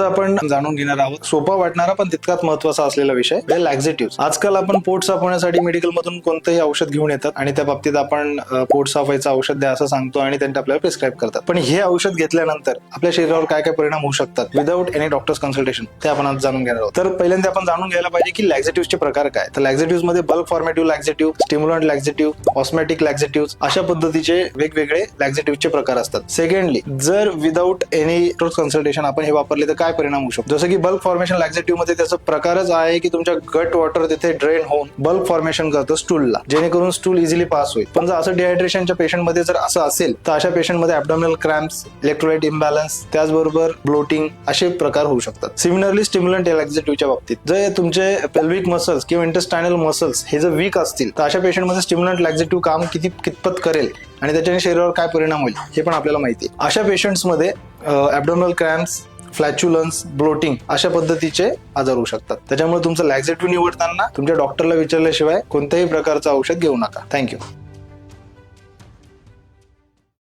आपण जाणून घेणार आहोत सोपा वाटणारा पण तितकाच महत्त्वाचा असलेला विषय म्हणजे लॅक्झेटिव्ह. आजकाल आपण पोट साफ होण्यासाठी मेडिकल मधून कोणतंही औषध घेऊन येतात आणि त्या बाबतीत आपण पोट साफ व्हायचं औषध द्या असं सांगतो आणि त्यांनी आपल्याला प्रिस्क्राईब करतात. पण हे औषध घेतल्यानंतर आपल्या शरीरावर काय काय परिणाम होऊ शकतात विदाऊट एनी डॉक्टर्स कन्सल्टेशन ते आपण आज जाणून घेणार आहोत. तर पहिल्यांदा आपण जाणून घ्यायला पाहिजे की लॅक्झेटिव्हचे प्रकार काय. तर लॅक्झेटिव्ह मध्ये बल्क फॉर्मेटिव्ह लॅक्झेटिव्ह, स्टिम्युलंट लॅक्झेटिव्ह, ऑस्मॅटिक लॅक्झेटिव्ह अशा पद्धतीचे वेगवेगळे लॅक्झेटिव्हचे प्रकार असतात. सेकंडली, जर विदाऊट एनी डॉक्टर्स कन्सल्टेशन आपण हे वापरले तर काय परिणाम होऊ शकतो. जसं की बल्क फॉर्मेशन लॅक्झेटिव्ह मध्ये त्याचा प्रकारच आहे की तुमच्या गट वॉटर तिथे ड्रेन होऊन बल्क फॉर्मेशन करतं स्टूलला, जेणेकरून स्टूल इझिली पास होईल. पण जर असं डिहायड्रेशनच्या पेशंट मध्ये जर असं असेल तर अशा पेशंट मध्ये ॲब्डोमिनल क्रॅम्प्स, इलेक्ट्रोलाइट इम्बॅलन्स, त्याचबरोबर ब्लोटिंग असे प्रकार होऊ शकतात. सिमिलरली स्टिम्युलंट लॅक्झेटिव्हच्या बाबतीत जर तुमचे पेल्विक मसल्स किंवा इंटेस्टायनल मसल्स हे जर वीक असतील तर अशा पेशंट मध्ये स्टिम्युलंट लॅक्झेटिव्ह काम कितपत करेल आणि त्याच्याने शरीरावर काय परिणाम होईल हे पण आपल्याला माहिती आहे. अशा पेशंट्स मध्ये ॲब्डोमिनल क्रॅम्प्स, फ्लॅच्युलन्स, ब्लोटिंग अशा पद्धतीचे आजार होऊ शकतात. त्याच्यामुळे तुमचं लॅक्झेटिव्ह निवडताना तुमच्या डॉक्टरला विचारल्याशिवाय कोणत्याही प्रकारचं औषध घेऊ नका. थँक्यू.